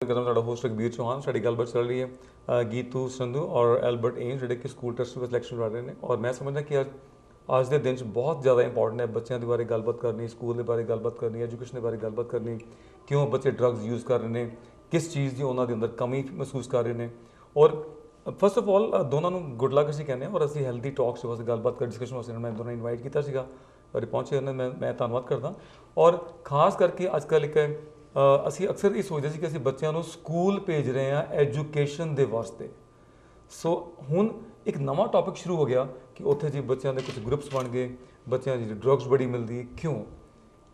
करना साडा होस्ट रघबीर चौहान। साडी गलबात चल रही है गीतू संधू और एल्बर्ट एम्स जिहड़े कि स्कूल ट्रस्ट विच सिलेक्शन कर रहे हैं। और मैं समझदा कि ਅੱਜ ਦੇ ਦਿਨ 'ਚ ਬਹੁਤ ਜ਼ਿਆਦਾ ਇੰਪੋਰਟੈਂਟ ਹੈ ਬੱਚਿਆਂ ਦੇ ਬਾਰੇ ਗੱਲਬਾਤ ਕਰਨੀ, ਸਕੂਲ ਦੇ ਬਾਰੇ ਗੱਲਬਾਤ ਕਰਨੀ, ਐਜੂਕੇਸ਼ਨ ਦੇ ਬਾਰੇ ਗੱਲਬਾਤ ਕਰਨੀ, ਕਿਉਂ ਬੱਚੇ ਡਰੱਗਸ ਯੂਜ਼ ਕਰ ਰਹੇ ਨੇ, ਕਿਸ ਚੀਜ਼ ਦੀ ਉਹਨਾਂ ਦੇ ਅੰਦਰ ਕਮੀ ਮਹਿਸੂਸ ਕਰ ਰਹੇ ਨੇ। ਔਰ ਫਸਟ ਆਫ ਆਲ ਦੋਨਾਂ ਨੂੰ ਗੁੱਡ ਲੱਕ ਅਸੀਂ ਕਹਿੰਦੇ ਹਾਂ। ਔਰ ਅਸੀਂ ਹੈਲਦੀ ਟਾਕਸ ਵਾਸਤੇ ਗੱਲਬਾਤ ਕਰ ਡਿਸਕਸ਼ਨ ਵਾਸਤੇ ਮੈਂ ਦੋਨਾਂ ਨੂੰ ਇਨਵਾਈਟ ਕੀਤਾ ਸੀਗਾ ਔਰ ਪਹੁੰਚੇ ਉਹਨਾਂ ਮੈਂ ਧੰਨਵਾਦ ਕਰਦਾ। ਔਰ ਖਾਸ ਕਰਕੇ ਅੱਜ ਕੱਲ੍ਹ ਇੱਕ ਅਸੀਂ ਅਕਸਰ ਇਹ ਸੋਚਦੇ ਸੀ ਕਿ ਅਸੀਂ ਬੱਚਿਆਂ ਨੂੰ ਸਕੂਲ ਭੇਜ ਰਹੇ ਹਾਂ ਐਜੂਕੇਸ਼ਨ ਦੇ ਵਾਸਤੇ। ਸੋ ਹੁਣ ਇੱਕ ਨਵਾਂ ਟੌਪਿਕ ਸ਼ੁਰੂ ਹੋ ਗਿਆ ਕਿ ਉੱਥੇ ਜੀ ਬੱਚਿਆਂ ਦੇ ਕੁਝ ਗਰੁੱਪਸ ਬਣ ਗਏ, ਬੱਚਿਆਂ ਦੀ ਡਰੱਗਸ ਬੜੀ ਮਿਲਦੀ। ਕਿਉਂ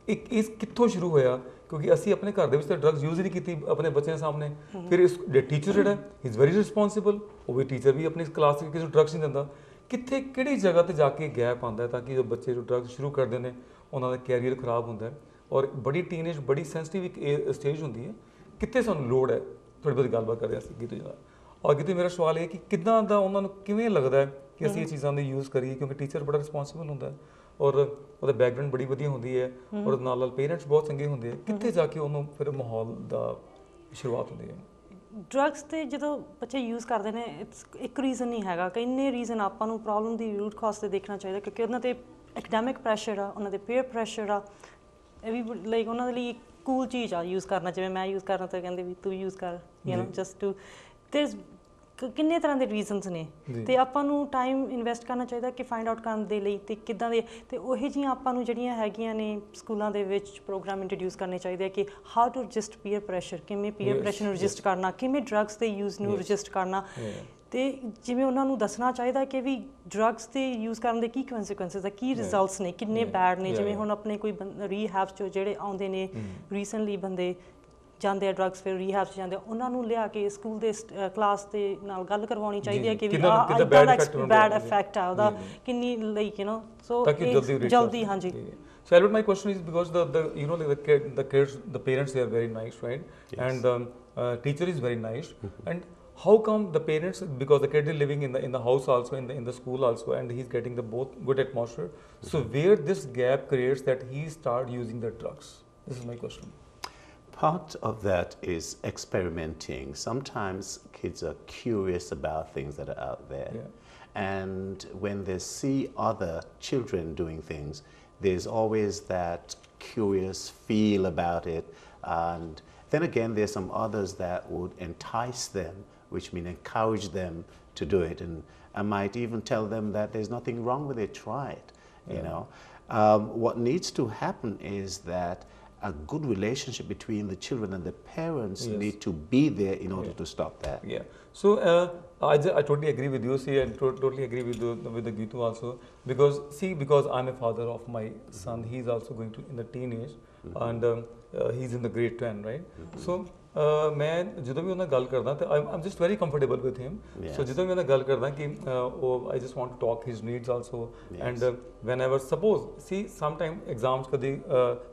ਇੱਕ ਇਸ ਕਿੱਥੋਂ ਸ਼ੁਰੂ ਹੋਇਆ? ਕਿਉਂਕਿ ਅਸੀਂ ਆਪਣੇ ਘਰ ਦੇ ਵਿੱਚ ਤਾਂ ਡਰੱਗਸ ਯੂਜ਼ ਹੀ ਨਹੀਂ ਕੀਤੀ ਆਪਣੇ ਬੱਚਿਆਂ ਸਾਹਮਣੇ। ਫਿਰ ਇਸ ਟੀਚਰ ਜਿਹੜਾ ਹੀ ਇਜ਼ ਵੈਰੀ ਰਿਸਪੌਂਸਿਬਲ, ਉਹ ਵੀ ਟੀਚਰ ਵੀ ਆਪਣੀ ਕਲਾਸ 'ਚ ਕਿਸੇ ਨੂੰ ਡਰੱਗਸ ਨਹੀਂ ਦਿੰਦਾ। ਕਿੱਥੇ ਕਿਹੜੀ ਜਗ੍ਹਾ 'ਤੇ ਜਾ ਕੇ ਗੈਪ ਆਉਂਦਾ ਤਾਂ ਕਿ ਜੋ ਬੱਚੇ ਜੋ ਡਰੱਗਸ ਸ਼ੁਰੂ ਕਰਦੇ ਨੇ ਉਹਨਾਂ ਦਾ ਕੈਰੀਅਰ ਖਰਾਬ ਹੁੰਦਾ। ਔਰ ਬੜੀ ਟੀਨੇਜ ਬੜੀ ਸੈਂਸਿਟਿਵ ਇੱਕ ਸਟੇਜ ਹੁੰਦੀ ਹੈ, ਕਿੱਥੇ ਸਾਨੂੰ ਲੋੜ ਹੈ। ਥੋੜ੍ਹੀ ਬਹੁਤੀ ਗੱਲਬਾਤ ਕਰਦੇ ਅਸੀਂ ਗੀਤੂ ਜੀ ਨਾਲ। ਔਰ ਗੀਤੂ ਮੇਰਾ ਸਵਾਲ ਇਹ ਕਿ ਕਿੱਦਾਂ ਦਾ ਉਹਨਾਂ ਨੂੰ ਕਿਵੇਂ ਲੱਗਦਾ ਕਿ ਅਸੀਂ ਇਹ ਚੀਜ਼ਾਂ ਦੀ ਯੂਜ਼ ਕਰੀਏ, ਕਿਉਂਕਿ ਟੀਚਰ ਬੜਾ ਰਿਸਪੌਂਸਿਬਲ ਹੁੰਦਾ ਔਰ ਉਹਦਾ ਬੈਕਗਰਾਊਂਡ ਬੜੀ ਵਧੀਆ ਹੁੰਦੀ ਹੈ ਔਰ ਨਾਲ ਨਾਲ ਪੇਰੈਂਟਸ ਬਹੁਤ ਚੰਗੇ ਹੁੰਦੇ ਆ। ਕਿੱਥੇ ਜਾ ਕੇ ਉਹਨੂੰ ਫਿਰ ਮਾਹੌਲ ਦਾ ਸ਼ੁਰੂਆਤ ਹੁੰਦੀ ਹੈ? ਡਰੱਗਸ ਤੇ ਜਦੋਂ ਬੱਚੇ ਯੂਜ਼ ਕਰਦੇ ਨੇ ਇੱਕ ਰੀਜ਼ਨ ਨਹੀਂ ਹੈਗਾ, ਕਿੰਨੇ ਰੀਜ਼ਨ ਆਪਾਂ ਨੂੰ ਪ੍ਰੋਬਲਮ ਦੀ ਰੂਟ ਕਾਜ਼ ਤੇ ਦੇਖਣਾ ਚਾਹੀਦਾ। ਕਿਉਂਕਿ ਉਹਨਾਂ ਤੇ ਐਕੈਡੈਮਿਕ ਪ੍ਰੈਸ਼ਰ ਆ, ਉਹਨਾਂ ਦੇ ਪੇਅਰ ਪ੍ਰੈਸ਼ਰ ਆ, ਇਹ ਵੀ ਲਾਈਕ ਉਹਨਾਂ ਦੇ ਲਈ ਇੱਕ ਕੂਲ ਚੀਜ਼ ਆ ਯੂਜ਼ ਕਰਨਾ। ਜਿਵੇਂ ਮੈਂ ਯੂਜ਼ ਕਰਨਾ ਤਾਂ ਕਹਿੰਦੇ ਵੀ ਤੂੰ ਯੂਜ਼ ਕਰ, ਯੂ ਨੋ ਜਸਟ ਟੂ। ਤੇ ਕਿੰਨੇ ਤਰ੍ਹਾਂ ਦੇ ਰੀਜ਼ਨਸ ਨੇ ਅਤੇ ਆਪਾਂ ਨੂੰ ਟਾਈਮ ਇਨਵੈਸਟ ਕਰਨਾ ਚਾਹੀਦਾ ਕਿ ਫਾਈਂਡ ਆਊਟ ਕਰਨ ਦੇ ਲਈ ਅਤੇ ਕਿੱਦਾਂ ਦੇ। ਅਤੇ ਉਹੀ ਜਿਹੀਆਂ ਆਪਾਂ ਨੂੰ ਜਿਹੜੀਆਂ ਹੈਗੀਆਂ ਨੇ ਸਕੂਲਾਂ ਦੇ ਵਿੱਚ ਪ੍ਰੋਗਰਾਮ ਇੰਟਰੋਡਿਊਸ ਕਰਨੇ ਚਾਹੀਦੇ ਆ ਕਿ ਹਾਊ ਟੂ ਰਜਿਸਟ ਪੀਅਰ ਪ੍ਰੈਸ਼ਰ, ਕਿਵੇਂ ਪੀਅਰ ਪ੍ਰੈਸ਼ਰ ਨੂੰ ਰਜਿਸਟ ਕਰਨਾ, ਕਿਵੇਂ ਡਰੱਗਸ ਦੇ ਯੂਜ਼ ਨੂੰ ਰਜਿਸਟ ਕਰਨਾ। ਅਤੇ ਜਿਵੇਂ ਉਹਨਾਂ ਨੂੰ ਦੱਸਣਾ ਚਾਹੀਦਾ ਕਿ ਵੀ ਡਰੱਗਸ ਦੇ ਯੂਜ਼ ਕਰਨ ਦੇ ਕੀ ਕੰਸੀਕੁਐਂਸਿਸ ਆ, ਕੀ ਰਿਜ਼ਲਟਸ ਨੇ, ਕਿੰਨੇ ਬੈਡ ਨੇ। ਜਿਵੇਂ ਹੁਣ ਆਪਣੇ ਕੋਈ ਰੀਹੈਬਸ 'ਚੋਂ ਜਿਹੜੇ ਆਉਂਦੇ ਨੇ ਰੀਸੈਂਟਲੀ ਬੰਦੇ ਜਾਂਦੇ ਆ ਡਰੱਗਸ, ਫਿਰ ਰੀਹੈਬ 'ਚ ਜਾਂਦੇ ਆ, ਉਹਨਾਂ ਨੂੰ ਲਿਆ ਕੇ ਸਕੂਲ ਦੇ ਕਲਾਸ ਦੇ ਨਾਲ ਗੱਲ ਕਰਵਾਉਣੀ ਚਾਹੀਦੀ ਹੈ ਕਿ ਵੀ ਇੱਦਾਂ ਦਾ ਬੈਡ ਇਫੈਕਟ ਆ ਉਹਦਾ ਕਿੰਨੀ ਲਾਈਕ ਯੂ ਨੋ। ਸੋ ਜਲਦੀ ਹਾਂਜੀ। So Albert, my question is because the you know the kids, the parents, they are very nice, right? Yes. And the teacher is very nice. And how come the parents, because the kid is living in the house also, in the school also, and he's getting the both good atmosphere. So where this gap creates that he start using the drugs? This is my question. Part of that is experimenting. Sometimes kids are curious about things that are out there. Yeah. And when they see other children doing things, there's always that curious feel about it. And then again, there's some others that would entice them, which mean encourage them to do it. And I might even tell them that there's nothing wrong with it, try it, you know. What needs to happen is that a good relationship between the children and the parents need to be there in order to stop that. Yeah. So I totally agree with you. See, I totally agree with the Gitu also, because I'm a father of my son. He's also going to in the teenage, and he's in the grade 10, right? So ਮੈਂ ਜਦੋਂ ਵੀ ਉਹਨਾਂ ਨਾਲ ਗੱਲ ਕਰਦਾ ਤਾਂ I am just very comfortable with him. So ਜਦੋਂ ਵੀ ਉਹਨਾਂ ਨਾਲ ਗੱਲ ਕਰਦਾ ਕਿ ਉਹ I just want to talk his needs also. And whenever suppose see some time exams ਕਦੀ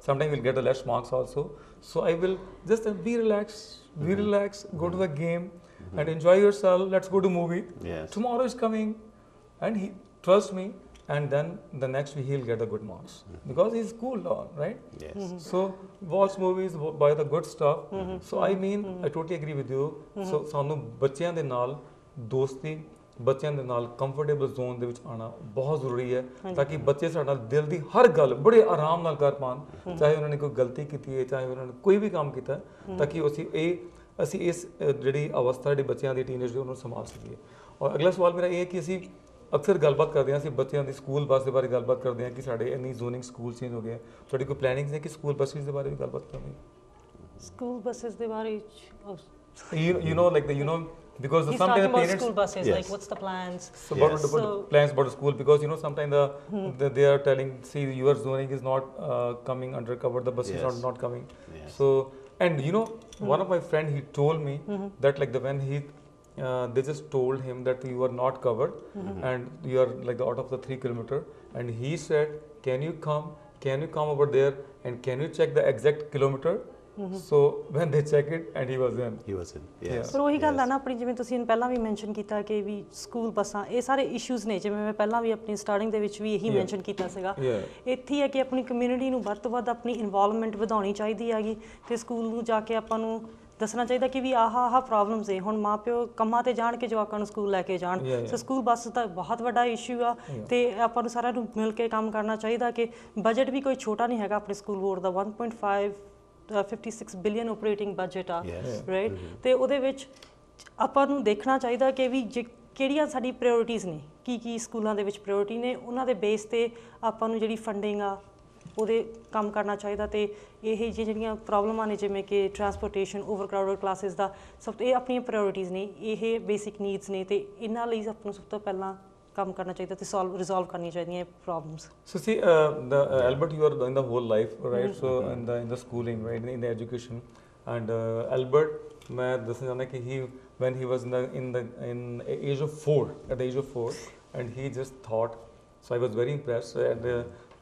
some time will get the less marks also, so I will just be relax, go to the game and enjoy yourself, let's go to movie. Yes. Tomorrow is coming, and he trust me, and then the next week he'll get the good marks because he's cool down, right? Yes. So watch movies, buy the good stuff. So I mean, I totally agree with you. So ਸਾਨੂੰ ਬੱਚਿਆਂ ਦੇ ਨਾਲ ਦੋਸਤੀ, ਬੱਚਿਆਂ ਦੇ ਨਾਲ comfortable zone ਦੇ ਵਿੱਚ ਆਉਣਾ ਬਹੁਤ ਜ਼ਰੂਰੀ ਹੈ ਤਾਂ ਕਿ ਬੱਚੇ ਸਾਡੇ ਨਾਲ ਦਿਲ ਦੀ ਹਰ ਗੱਲ ਬੜੇ ਆਰਾਮ ਨਾਲ ਕਰ ਪਾਉਣ, ਚਾਹੇ ਉਹਨਾਂ ਨੇ ਕੋਈ ਗਲਤੀ ਕੀਤੀ ਹੈ, ਚਾਹੇ ਉਹਨਾਂ ਨੇ ਕੋਈ ਵੀ ਕੰਮ ਕੀਤਾ, ਤਾਂ ਕਿ ਅਸੀਂ ਇਸ ਜਿਹੜੀ ਅਵਸਥਾ ਜਿਹੜੀ ਬੱਚਿਆਂ ਦੀ ਟੀਨੇਜ ਦੀ ਉਹਨੂੰ ਸੰਭਾਲ ਸਕੀਏ। ਔਰ ਅਗਲਾ ਸਵਾਲ ਮੇਰਾ ਇਹ ਹੈ ਕਿ ਅਸੀਂ ਅਕਸਰ ਗੱਲਬਾਤ ਕਰਦੇ ਹਾਂ, ਅਸੀਂ ਬੱਚਿਆਂ ਦੀ ਸਕੂਲ ਬੱਸ ਦੇ ਬਾਰੇ ਗੱਲਬਾਤ ਕਰਦੇ ਹਾਂ ਕਿ ਸਾਡੇ ਇੰਨੀ ਜ਼ੋਨਿੰਗ ਸਕੂਲ ਚੇਂਜ ਹੋ ਗਏ, ਤੁਹਾਡੀ ਕੋਈ ਪਲੈਨਿੰਗਸ ਹੈ ਕਿ ਸਕੂਲ ਬੱਸਿਸ ਦੇ ਬਾਰੇ ਵੀ ਗੱਲਬਾਤ ਕਰਨੀ? ਸਕੂਲ ਬੱਸਿਸ ਦੇ ਬਾਰੇ you know like the you know because he's sometimes talking the about parents school buses, like what's the plans? So what are the plans about the school, because you know sometimes they are telling, see, your zoning is not coming under cover, the buses are not coming. So and you know one of my friend, he told me that like when they just told him that you are not covered and you are like out of the 3 kilometer, and he said, can you come over there and can you check the exact kilometer? So when they check it and he was in yes. ਪਰ ਉਹੀ ਗੱਲ ਆ ਨਾ ਆਪਣੀ, ਜਿਵੇਂ ਤੁਸੀਂ ਪਹਿਲਾਂ ਵੀ mention ਕੀਤਾ ਕਿ ਵੀ ਸਕੂਲ ਬੱਸਾਂ, ਇਹ ਸਾਰੇ ਇਸ਼ੂਜ਼ ਨੇ। ਜਿਵੇਂ ਮੈਂ ਪਹਿਲਾਂ ਵੀ ਆਪਣੀ ਸਟਾਰਟਿੰਗ ਦੇ ਵਿੱਚ ਵੀ ਇਹੀ ਮੈਂਸ਼ਨ ਕੀਤਾ ਸੀਗਾ। ਇੱਥੇ ਹੀ ਹੈ ਕਿ ਆਪਣੀ ਕਮਿਊਨਿਟੀ ਨੂੰ ਵੱਧ ਤੋਂ ਵੱਧ ਆਪਣੀ ਇਨਵੋਲਵਮੈਂਟ ਵਧਾਉਣੀ ਚਾਹੀਦੀ ਹੈਗੀ, ਅਤੇ ਸਕੂਲ ਨੂੰ ਜਾ ਕੇ ਆਪਾਂ ਨੂੰ ਦੱਸਣਾ ਚਾਹੀਦਾ ਕਿ ਵੀ ਆਹ ਪ੍ਰੋਬਲਮਸ ਹੈ। ਹੁਣ ਮਾਂ ਪਿਓ ਕੰਮਾਂ ਤੇ ਜਾਣ ਕੇ ਜਵਾਕਾਂ ਨੂੰ ਸਕੂਲ ਲੈ ਕੇ ਜਾਣ, ਸੋ ਸਕੂਲ ਬੱਸ ਤਾਂ ਬਹੁਤ ਵੱਡਾ ਇਸ਼ੂ ਆ ਤੇ ਆਪਾਂ ਨੂੰ ਸਾਰਿਆਂ ਨੂੰ ਮਿਲ ਕੇ ਕੰਮ ਕਰਨਾ ਚਾਹੀਦਾ ਕਿ ਬਜਟ ਵੀ ਕੋਈ ਛੋਟਾ ਨਹੀਂ ਹੈਗਾ ਆਪਣੇ ਸਕੂਲ ਬੋਰਡ ਦਾ 1.56 ਬਿਲੀਅਨ ਆਪਰੇਟਿੰਗ ਬਜਟ ਆ, ਰਾਈਟ। ਤੇ ਉਹਦੇ ਵਿੱਚ ਆਪਾਂ ਨੂੰ ਦੇਖਣਾ ਚਾਹੀਦਾ ਕਿ ਵੀ ਕਿਹੜੀਆਂ ਸਾਡੀ ਪ੍ਰਾਇੋਰਟੀਜ਼ ਨੇ, ਕੀ ਸਕੂਲਾਂ ਦੇ ਵਿੱਚ ਪ੍ਰਾਇੋਰਟੀ ਨੇ, ਉਹਨਾਂ ਦੇ ਬੇਸ ਤੇ ਆਪਾਂ ਨੂੰ ਜਿਹੜੀ ਫੰਡਿੰਗ ਆ ਉਹਦੇ ਕੰਮ ਕਰਨਾ ਚਾਹੀਦਾ। ਤੇ ਇਹ ਜਿਹੜੀਆਂ ਪ੍ਰੋਬਲਮਾਂ ਨੇ ਜਿਵੇਂ ਕਿ ਟਰਾਂਸਪੋਰਟੇਸ਼ਨ, ਓਵਰਕਰਾਊਡਡ ਕਲਾਸਿਸ ਦਾ, ਸਭ ਤੋਂ ਇਹ ਆਪਣੀਆਂ ਪ੍ਰਾਇੋਰਟੀਜ਼ ਨੇ, ਇਹ ਬੇਸਿਕ ਨੀਡਸ ਨੇ ਤੇ ਇਹਨਾਂ ਲਈ ਆਪਾਂ ਨੂੰ ਸਭ ਤੋਂ ਪਹਿਲਾਂ ਕੰਮ ਕਰਨਾ ਚਾਹੀਦਾ ਤੇ ਰਿਜ਼ੋਲਵ ਕਰਨੀਆਂ ਚਾਹੀਦੀਆਂ problems. So see, Albert, you are in the whole life, right? So in the schooling, right, in the education, and Albert, मैं ਦੱਸਣਾ ਚਾਹੁੰਦਾ ਕਿ when he was in age of 4, at the age of 4, and he just thought, so I was very impressed, and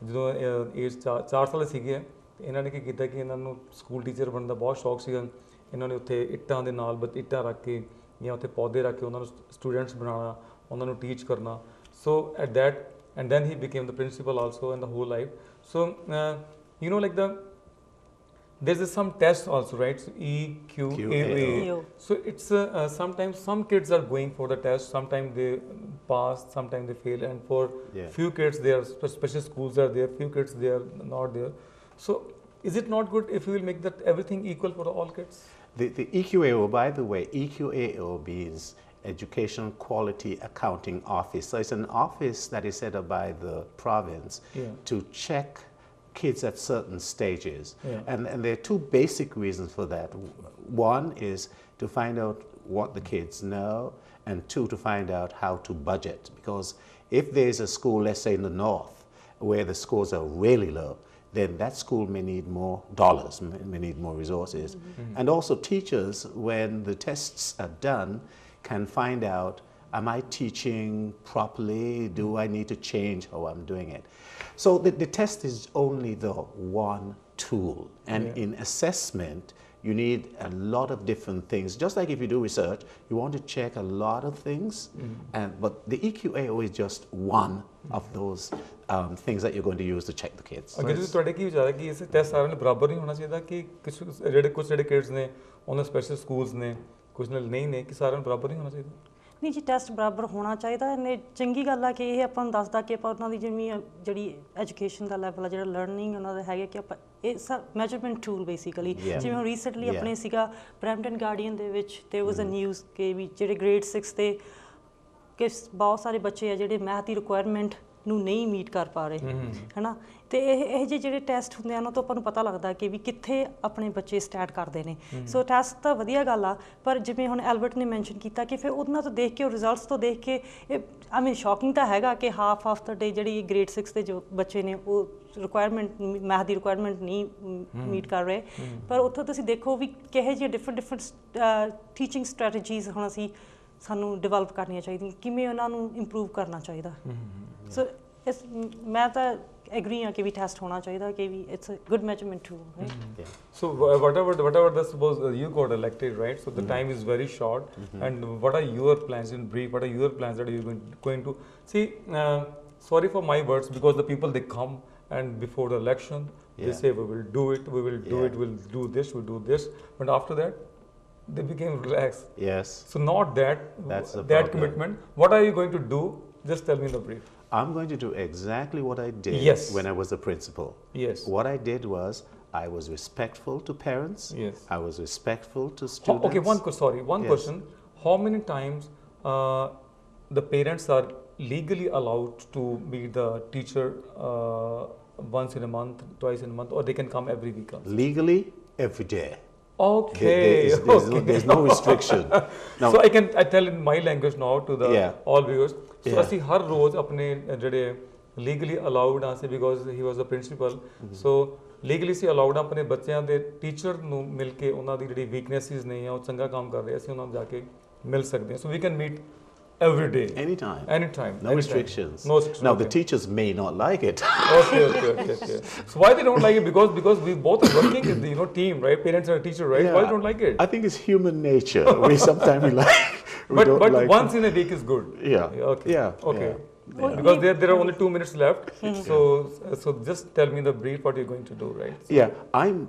ਜਦੋਂ age 4 ਸਾਲ ਸੀਗੇ ਇਹਨਾਂ ਨੇ ਕੀ ਕੀਤਾ ਕਿ ਇਹਨਾਂ ਨੂੰ ਸਕੂਲ ਟੀਚਰ ਬਣਨ ਦਾ ਬਹੁਤ ਸ਼ੌਕ ਸੀਗਾ। ਇਹਨਾਂ ਨੇ ਉੱਥੇ ਇੱਟਾਂ ਦੇ ਨਾਲ ਇੱਟਾਂ ਰੱਖ ਕੇ ਜਾਂ ਉੱਥੇ ਪੌਦੇ ਰੱਖ ਕੇ ਉਹਨਾਂ ਨੂੰ ਸਟੂਡੈਂਟਸ ਬਣਾਉਣਾ, ਉਹਨਾਂ ਨੂੰ ਟੀਚ ਕਰਨਾ। So at that and then he became the principal also in the whole life. So you know, like there's some tests also, right? So EQAO. So it's sometimes some kids are going for the test, sometimes they pass, sometimes they fail, and for few kids there are special schools are there, few kids they are not there. So is it not good if we will make that everything equal for all kids? The EQAO, by the way, EQAO means Education Quality Accounting Office. So it's an office that is set up by the province to check kids at certain stages. And there are two basic reasons for that. One is to find out what the kids know, and two, to find out how to budget. Because if there's a school, let's say in the north, where the scores are really low, then that school may need more dollars, may need more resources. And also teachers, when the tests are done, can find out, am I teaching properly? Do I need to change how I'm doing it? So the test is only the one tool. And in assessment, you need a lot of different things. Just like if you do research, you want to check a lot of things. But the EQAO is just one of those things that you're going to use to check the kids. अगर तो ਤੁਹਾਡੇ ਕੀ ਵਿਚਾਰ ਹੈ ਕਿ ਇਸ test ਸਾਰਿਆਂ ਨੂੰ ਬਰਾਬਰ ਨਹੀਂ ਹੋਣਾ ਚਾਹੀਦਾ ਕਿ ਕੁਝ ਜਿਹੜੇ ਕਿਡਸ ਨੇ ਉਹਨਾਂ ਸਪੈਸ਼ਲ ਸਕੂਲਸ ਨੇ, ਕੁਝ ਨਾਲ ਨਹੀਂ ਨੇ, ਕਿ ਸਾਰਿਆਂ ਨੂੰ ਬਰਾਬਰ ਨਹੀਂ ਹੋਣਾ ਚਾਹੀਦਾ? ਨਹੀਂ ਜੀ, ਟੈਸਟ ਬਰਾਬਰ ਹੋਣਾ ਚਾਹੀਦਾ। ਇਹਨੇ ਚੰਗੀ ਗੱਲ ਆ ਕਿ ਇਹ ਆਪਾਂ ਨੂੰ ਦੱਸਦਾ ਕਿ ਆਪਾਂ ਉਹਨਾਂ ਦੀ ਜਿਹੜੀ ਐਜੂਕੇਸ਼ਨ ਦਾ ਲੈਵਲ ਆ, ਜਿਹੜਾ ਲਰਨਿੰਗ ਉਹਨਾਂ ਦਾ ਹੈਗਾ, ਕਿ ਆਪਾਂ ਇਹ ਮੈਜਰਮੈਂਟ ਟੂਲ ਬੇਸਿਕਲੀ। ਜਿਵੇਂ ਹੁਣ ਰੀਸੈਂਟਲੀ ਆਪਣੇ ਸੀਗਾ ਬਰੈਂਪਟਨ ਗਾਰਡੀਅਨ ਦੇ ਵਿੱਚ ਦੇयर ਵਾਸ ਅ ਨਿਊਜ਼ ਕਿ ਵੀ ਜਿਹੜੇ ਗ੍ਰੇਡ 6 ਤੇ ਕਿ ਬਹੁਤ ਸਾਰੇ ਬੱਚੇ ਆ ਜਿਹੜੇ ਮੈਥ ਦੀ ਰਿਕੁਆਇਰਮੈਂਟ ਨੂੰ ਨਹੀਂ ਮੀਟ ਕਰ ਪਾ ਰਹੇ, ਹੈ ਨਾ। ਤੇ ਇਹ ਜਿਹੜੇ ਟੈਸਟ ਹੁੰਦੇ ਆ ਉਹਨਾਂ ਤੋਂ ਆਪਾਂ ਨੂੰ ਪਤਾ ਲੱਗਦਾ ਕਿ ਵੀ ਕਿੱਥੇ ਆਪਣੇ ਬੱਚੇ ਸਟੈਟ ਕਰਦੇ ਨੇ। ਸੋ ਟੈਸਟ ਤਾਂ ਵਧੀਆ ਗੱਲ ਆ, ਪਰ ਜਿਵੇਂ ਹੁਣ ਐਲਬਰਟ ਨੇ ਮੈਂਸ਼ਨ ਕੀਤਾ ਕਿ ਫਿਰ ਉਹਨਾਂ ਤੋਂ ਦੇਖ ਕੇ, ਉਹ ਰਿਜ਼ਲਟਸ ਤੋਂ ਦੇਖ ਕੇ, ਆਈ ਮੀਨ ਸ਼ੌਕਿੰਗ ਤਾਂ ਹੈਗਾ ਕਿ ਹਾਫ ਆਫ ਦਾ ਡੇ ਜਿਹੜੀ ਗ੍ਰੇਡ 6 ਦੇ ਜੋ ਬੱਚੇ ਨੇ ਉਹ ਰਿਕੁਆਇਰਮੈਂਟ, ਮੈਥ ਦੀ ਰਿਕੁਆਇਰਮੈਂਟ ਨਹੀਂ ਮੀਟ ਕਰ ਰਹੇ। ਪਰ ਉੱਥੋਂ ਤੁਸੀਂ ਦੇਖੋ ਵੀ ਕਿਹੋ ਜਿਹੇ ਡਿਫਰੈਂਟ ਟੀਚਿੰਗ ਸਟ੍ਰੈਟਜੀਜ਼ ਹੁਣ ਸਾਨੂੰ ਡਿਵੈਲਪ ਕਰਨੀਆਂ ਚਾਹੀਦੀਆਂ, ਕਿਵੇਂ ਉਹਨਾਂ ਨੂੰ ਇੰਪਰੂਵ ਕਰਨਾ ਚਾਹੀਦਾ। ਸੋ ਮੈਂ ਤਾਂ ਐਗਰੀ ਹਾਂ ਕਿ ਵੀ ਟੈਸਟ ਹੋਣਾ ਚਾਹੀਦਾ, ਕਿ ਵੀ it's a good measurement tool, right. So whatever the suppose you got elected, right? So the time is very short, and what are your plans in brief? What are your plans that you're going to see? Sorry for my words, because the people, they come and before the election they say we will do it, we will do it, we'll do this, we'll do this, but after that they became relaxed. Yes. So not That's the that commitment. What are you going to do? Just tell me in the brief. I'm going to do exactly what I did when I was a principal. Yes. What I did was I was respectful to parents. Yes. I was respectful to students. Okay, one question. How many times the parents are legally allowed to meet the teacher once in a month, twice in a month, or they can come every week? Legally, every day. Okay. There's no restriction. Now, so I tell in my language now to the all viewers. So ਅਸੀਂ ਹਰ ਰੋਜ਼ ਆਪਣੇ ਜਿਹੜੇ legally allowed ਆ ਸੀ, because he was a principal, so legally ਸੀ allowed ਆ ਆਪਣੇ ਬੱਚਿਆਂ ਦੇ ਟੀਚਰ ਨੂੰ ਮਿਲ ਕੇ ਉਹਨਾਂ ਦੀ ਜਿਹੜੀ ਵੀਕਨੈਸਿਸ ਨੇ ਜਾਂ ਉਹ ਚੰਗਾ ਕੰਮ ਕਰ ਰਹੇ, ਅਸੀਂ ਉਹਨਾਂ ਨੂੰ ਜਾ ਕੇ ਮਿਲ ਸਕਦੇ ਹਾਂ। So we can meet every day, anytime, no restrictions. Now the teachers may not like it. Okay. So why they don't like it? Because we both are working in the team, right? Parents and teacher, right? Why they don't like it? I think it's human nature. We sometimes like but once in a week is good. Okay. because there are only 2 minutes left. So just tell me the brief what you're going to do, right? So, Yeah, I'm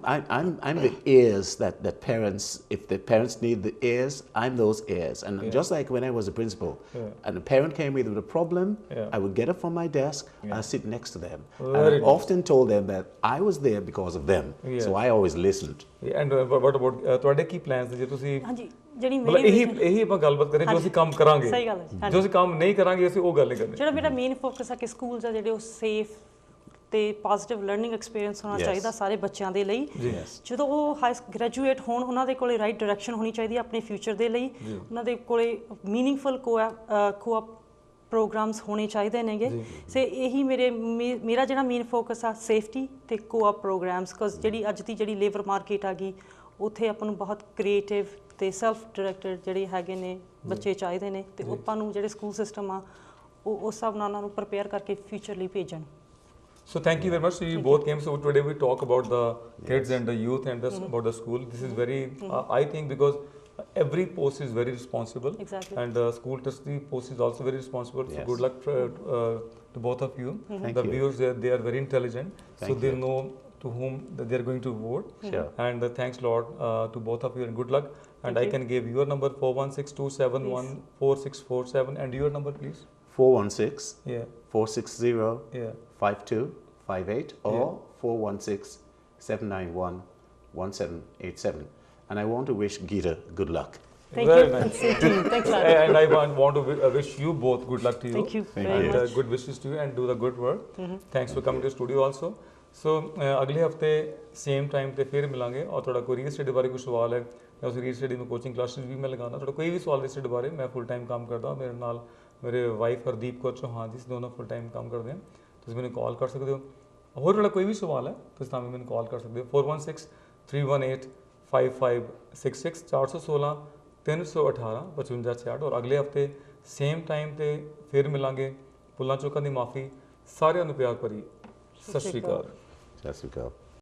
the ears that parents, if the parents need the ears, I'm those ears. And just like when I was a principal, and a parent came with a problem, I would get up from my desk, I'll sit next to them. And I often told them that I was there because of them. So I always listened. And what about ਤੁਹਾਡੇ ਕੀ plans ਨੇ ਜੇ ਤੁਸੀਂ ਹਾਂਜੀ ਜਿਹੜੀ ਮਤਲਬ ਇਹੀ ਆਪਾਂ ਗੱਲਬਾਤ ਕਰੇ ਜੋ ਅਸੀਂ ਕੰਮ ਕਰਾਂਗੇ ਸਹੀ ਗੱਲ ਹੈ ਜੋ ਅਸੀਂ ਕੰਮ ਨਹੀਂ ਕਰਾਂਗੇ ਅਸੀਂ ਉਹ ਗੱਲ ਨਹੀਂ ਕਰਨੀ ਜਿਹੜਾ ਮੇਰਾ ਮੇਨ ਫੋਕਸ ਹੈ ਕਿ ਸਕੂਲਸ ਆ ਜਿਹੜੇ ਉਹ ਸੇਫ ਤੇ ਪੋਜ਼ਿਟਿਵ ਲਰਨਿੰਗ ਐਕਸਪੀਰੀਅੰਸ ਹੋਣਾ ਚਾਹੀਦਾ ਸਾਰੇ ਬੱਚਿਆਂ ਦੇ ਲਈ ਜਦੋਂ ਉਹ ਹਾਈ ਗ੍ਰੈਜੂਏਟ ਹੋਣ ਉਹਨਾਂ ਦੇ ਕੋਲੇ ਰਾਈਟ ਡਾਇਰੈਕਸ਼ਨ ਹੋਣੀ ਚਾਹੀਦੀ ਹੈ ਆਪਣੇ ਫਿਊਚਰ ਦੇ ਲਈ ਉਹਨਾਂ ਦੇ ਕੋਲੇ ਮੀਨਿੰਗਫੁਲ ਕੋਆਪ ਪ੍ਰੋਗਰਾਮਸ ਹੋਣੇ ਚਾਹੀਦੇ ਨੇਗੇ ਸੇ ਇਹੀ ਮੇਰਾ ਜਿਹੜਾ ਮੇਨ ਫੋਕਸ ਆ ਸੇਫਟੀ ਤੇ ਕੋਆਪ ਪ੍ਰੋਗਰਾਮਸ ਬਿਕਾਜ਼ ਜਿਹੜੀ ਅੱਜ ਦੀ ਜਿਹੜੀ ਲੇਬਰ ਮਾਰਕੀਟ ਆ ਗਈ ਉੱਥੇ ਆਪਾਂ ਨੂੰ ਬਹੁਤ ਕ੍ਰੀਏਟਿਵ ਤੇ ਸੈਲਫ ਡਾਇਰੈਕਟਡ ਜਿਹੜੇ ਹੈਗੇ ਨੇ ਬੱਚੇ ਚਾਹੀਦੇ ਨੇ ਤੇ ਆਪਾਂ ਨੂੰ ਜਿਹੜੇ ਸਕੂਲ ਸਿਸਟਮ ਆ ਉਹ ਉਸ ਹਿਸਾਬ ਨਾਲ ਉਹਨਾਂ ਨੂੰ ਪ੍ਰਪੇਅਰ ਕਰਕੇ ਫਿਊਚਰ ਲਈ ਭੇਜਣ So thank you very much. So you both came. So today we talk about the kids and the youth and about the school. This is very, I think, because every post is very responsible. Exactly. And the school trustee post is also very responsible. So good luck to both of you. The viewers, they are very intelligent. So they know to whom they are going to vote. And thanks a lot to both of you and good luck. And I can give your number 416-271-4647 and your number please. 416 460 5258 or 416-791-1787. And I want to wish Geeta good luck. Thank Very you. nice. Thanks a lot. And I want to wish you both good luck to you. Thank you very And much. good wishes to you and do the good work. Thanks for coming to studio also. So ਅਗਲੇ ਹਫਤੇ same time ਤੇ ਫਿਰ ਮਿਲਾਂਗੇ ਔਰ ਤੁਹਾਡਾ ਕੋਈ real estate ਬਾਰੇ ਕੋਈ ਸਵਾਲ ਹੈ ਜਾਂ ਉਸ ਰੀਅਲ estate ਦੀ ਮੈਂ ਕੋਚਿੰਗ ਕਲਾਸਿਸ ਵੀ ਮੈਂ ਲਗਾਉਣਾ ਤੁਹਾਡਾ ਕੋਈ ਵੀ ਸਵਾਲ ਰੀਅਲ estate ਬਾਰੇ ਮੈਂ ਫੁੱਲ ਟਾਈਮ ਕੰਮ ਕਰਦਾ ਮੇਰੇ ਨਾਲ ਮੇਰੇ ਵਾਈਫ ਹਰਦੀਪ ਕੌਰ ਚੌਹਾਨ ਜੀ ਦੋਨੋਂ ਫੁੱਲ ਟਾਈਮ ਕੰਮ ਕਰਦੇ ਹਾਂ ਤੁਸੀਂ ਮੈਨੂੰ ਕਾਲ ਕਰ ਸਕਦੇ ਹੋ ਹੋਰ ਤੁਹਾਡਾ ਕੋਈ ਵੀ ਸਵਾਲ ਹੈ ਤੁਸੀਂ ਤਾਂ ਵੀ ਮੈਨੂੰ ਕਾਲ ਕਰ ਸਕਦੇ ਹੋ 416-318-5566 416-318-5566 ਔਰ ਅਗਲੇ ਹਫਤੇ ਸੇਮ ਟਾਈਮ ਤੇ ਫਿਰ ਮਿਲਾਂਗੇ ਭੁੱਲਾਂ ਚੁੱਕਾਂ ਦੀ ਮਾਫੀ ਸਾਰਿਆਂ ਨੂੰ ਪਿਆਰ ਭਰੀ ਸਤਿ ਸ਼੍ਰੀ ਅਕਾਲ Jessica.